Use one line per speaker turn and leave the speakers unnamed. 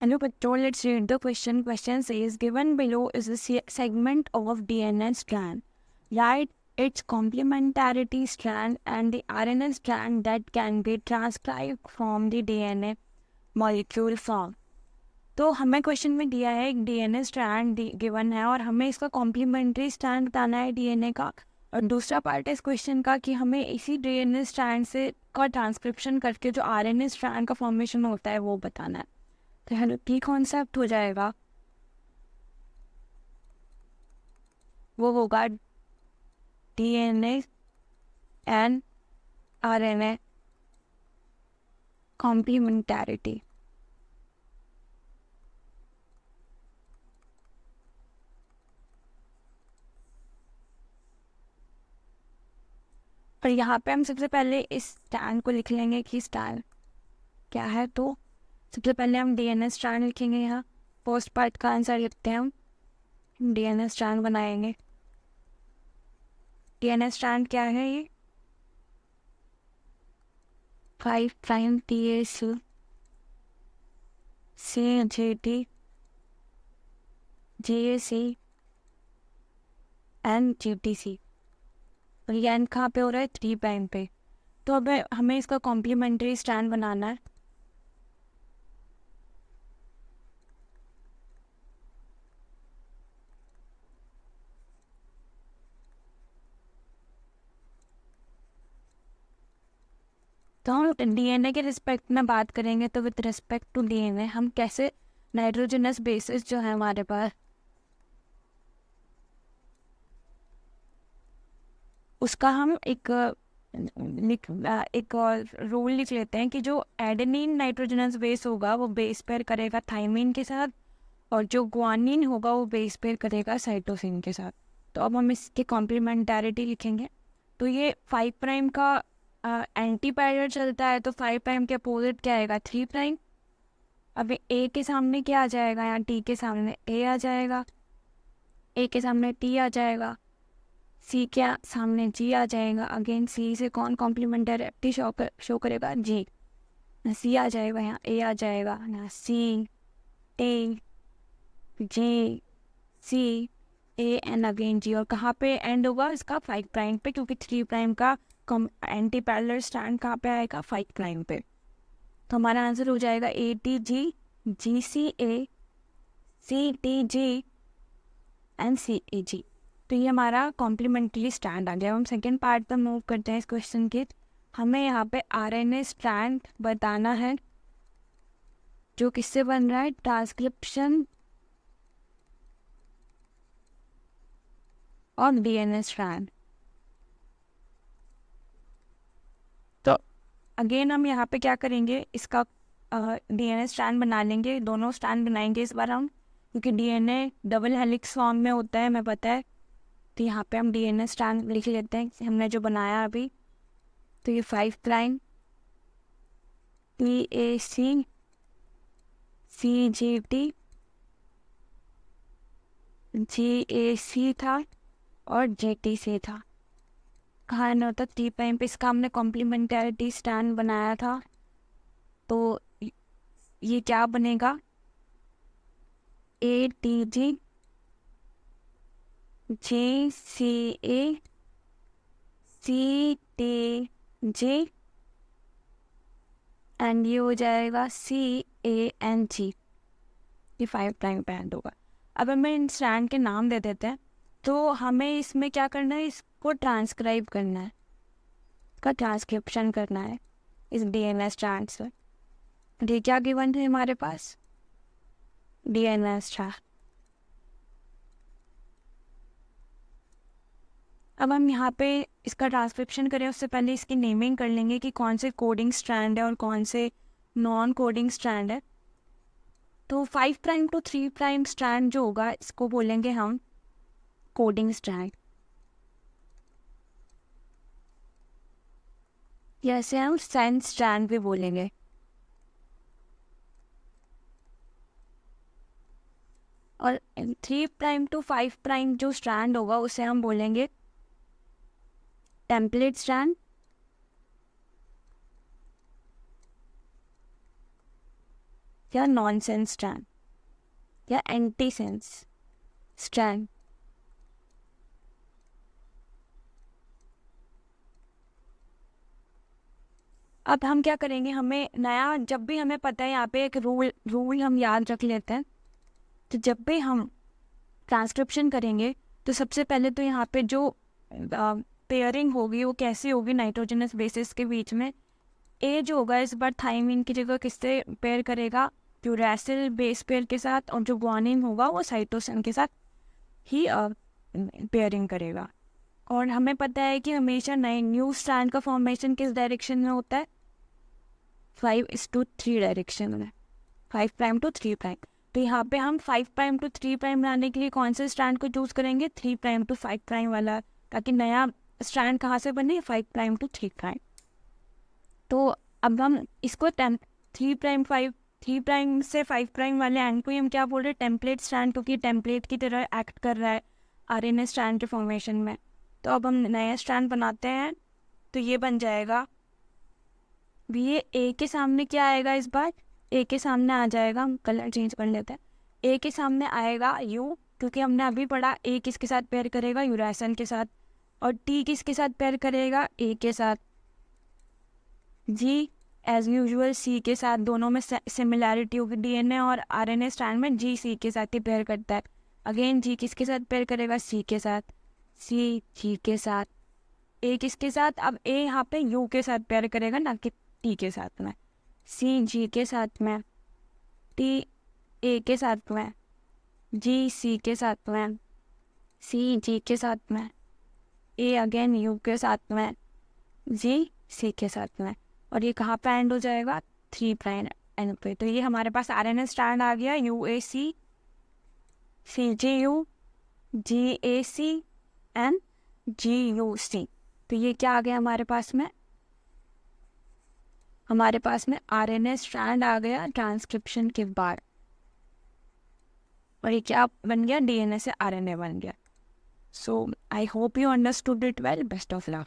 Hello, Patrol. Let's read the question. Question says, given below is a segment of DNA strand. Write its complementarity strand and the RNA strand that can be transcribed from the DNA molecule form. तो हमें question में दिया है एक DNA strand given है और हमें इसका कॉम्प्लीमेंट्री स्ट्रैंड बताना है डीएनए का। और दूसरा पार्ट है इस क्वेश्चन का कि हमें इसी डीएनए स्ट्रैंड से का ट्रांसक्रिप्शन करके जो आरएनए स्ट्रैंड का फॉर्मेशन होता है वो बताना है। तो हेलो की कॉन्सेप्ट हो जाएगा वो होगा डीएनए एंड आरएनए कॉम्प्लीमेंटैरिटी। और यहाँ पे हम सबसे पहले इस स्ट्रैंड को लिख लेंगे कि स्ट्रैंड क्या है। तो सबसे पहले हम डीएनए स्ट्रैंड लिखेंगे। यहाँ फर्स्ट पार्ट का आंसर लिखते हैं हम डीएनए स्ट्रैंड बनाएंगे। डीएनए स्ट्रैंड क्या है ये 5 prime TAC CGT JAC and GTC और ये एंड कहाँ पे हो रहा है 3 प्राइम पे। तो अब हमें इसका कॉम्प्लीमेंट्री स्ट्रैंड बनाना है। तो हम डीएनए के रिस्पेक्ट में बात करेंगे तो विद रिस्पेक्ट टू डीएनए हम कैसे नाइट्रोजनस बेसिस जो है हमारे पास उसका हम एक रूल लिख लेते हैं कि जो एडेनिन नाइट्रोजनस बेस होगा वो बेस पेयर करेगा थाइमिन के साथ और जो ग्वानिन होगा वो बेस पेयर करेगा साइटोसिन के साथ। तो अब हम इसके कॉम्प्लीमेंटैरिटी लिखेंगे। तो ये 5 प्राइम का एंटी पैरल चलता है तो 5 प्राइम के अपोजिट क्या आएगा 3 प्राइम। अब ए के सामने क्या आ जाएगा यहाँ टी के सामने ए आ जाएगा, ए के सामने टी आ जाएगा, सी के सामने जी आ जाएगा। अगेन सी से कौन कॉम्प्लीमेंटरी शो करेगा जी। सी आ जाएगा यहाँ ए आ जाएगा ना सी ए जे सी ए एंड अगेन जी। और कहाँ पे एंड होगा इसका 5 प्राइम पे क्योंकि 3 प्राइम का एंटी पैरेलल स्टैंड कहाँ पे आएगा 5 प्राइम पे। तो हमारा आंसर हो जाएगा ATG GCA CTG and CAG। तो ये हमारा कॉम्प्लीमेंट्री स्टैंड आ गया। हम सेकेंड पार्ट पर मूव करते हैं इस क्वेश्चन के। हमें यहाँ पे RNA स्ट्रैंड बताना है जो किससे बन रहा है ट्रांसक्रिप्शन और DNA स्ट्रैंड। तो अगेन हम यहाँ पे क्या करेंगे इसका DNA स्ट्रैंड बना लेंगे। दोनों स्ट्रैंड बनाएंगे इस बार हम क्योंकि DNA डबल हेलिक्स फॉर्म में होता है हमें पता है। तो यहाँ पे हम DNA स्ट्रैंड लिख लेते हैं हमने जो बनाया अभी। तो ये 5 प्राइम TAC CGT GAC था और JTC था। कहाँ ना होता 3 प्राइम पे इसका हमने कॉम्प्लीमेंटैरिटी स्टैंड बनाया था। तो ये क्या बनेगा ATG JCA CTG एंड ये हो जाएगा CANG। ये 5 प्राइम पे एंड होगा। अब हमें इन स्ट्रैंड के नाम दे देते हैं। तो हमें इसमें क्या करना है इसको ट्रांसक्राइब करना है, इसका ट्रांसक्रिप्शन करना है इस DNA स्ट्रैंड से। ये क्या गिवन है हमारे पास DNA स्ट्रैंड। अब हम यहाँ पे इसका ट्रांसक्रिप्शन करें उससे पहले इसकी नेमिंग कर लेंगे कि कौन से कोडिंग स्ट्रैंड है और कौन से नॉन कोडिंग स्ट्रैंड है। तो 5 प्राइम टू 3 प्राइम स्ट्रैंड जो होगा इसको बोलेंगे हम कोडिंग स्ट्रैंड, या इसे हम सेंस स्ट्रैंड भी बोलेंगे। और 3 प्राइम टू 5 प्राइम जो स्ट्रैंड होगा उसे हम बोलेंगे टेम्पलेट स्ट्रैंड। या नॉनसेंस स्ट्रैंड या एंटीसेंस स्ट्रैंड। अब हम क्या करेंगे, हमें नया, जब भी हमें पता है यहाँ पे एक रूल हम याद रख लेते हैं। तो जब भी हम ट्रांसक्रिप्शन करेंगे तो सबसे पहले तो यहाँ पे जो पेयरिंग होगी वो कैसी होगी नाइट्रोजनस बेसिस के बीच में। ए जो होगा इस बार थाइमिन की जगह किससे पेयर करेगा, यूरैसिल बेस पेयर के साथ, और जो ग्वानिन होगा वो साइटोसिन के साथ ही पेयरिंग करेगा। और हमें पता है कि हमेशा नए न्यू स्ट्रैंड का फॉर्मेशन किस डायरेक्शन में होता है, 5:3 डायरेक्शन में, 5' to 3'। तो यहाँ पे हम 5' to 3' लाने के लिए कौन से स्ट्रैंड को चूज करेंगे, 3' to 5' वाला, ताकि नया स्ट्रैंड कहाँ से बने, 5' to 3'। तो अब हम इसको 3' से 5' वाले एंड को ही हम क्या बोल रहे हैं, टेम्पलेट स्ट्रैंड, क्योंकि टेम्पलेट की तरह एक्ट कर रहा है आरएनए स्ट्रैंड के फॉर्मेशन में। तो अब हम नया स्ट्रैंड बनाते हैं, तो ये बन जाएगा, ये ए के सामने क्या आएगा, इस बार ए के सामने आ जाएगा, हम कलर चेंज कर लेते हैं, ए के सामने आएगा यू, क्योंकि हमने अभी पढ़ा ए किसके साथ पेयर करेगा, यूरैसिल के साथ, और टी किसके साथ पेयर करेगा, ए के साथ, जी एज यूजुअल सी के साथ, दोनों में सिमिलैरिटी होगी डीएनए और आरएनए स्ट्रैंड में, जी सी के साथ ही पेयर करता है। अगेन जी किसके साथ पेयर करेगा, सी के साथ, सी जी के साथ, ए किसके साथ, अब ए यहाँ पे यू के साथ पेयर करेगा ना कि टी के साथ में, सी जी के साथ में, टी ए के साथ में, जी सी के साथ में, सी जी के साथ में, ए अगेन यू के साथ में, जी सी के साथ में, और ये कहाँ पे एंड हो जाएगा, 3' एंड पे। तो ये हमारे पास आरएनए स्ट्रैंड आ गया, UAC, CGU, GAC and GUC। तो ये क्या आ गया हमारे पास में, हमारे पास में आरएनए स्ट्रैंड आ गया ट्रांसक्रिप्शन के बाद, और ये क्या बन गया, डीएनए से आरएनए बन गया। So I hope you understood it well, best of luck.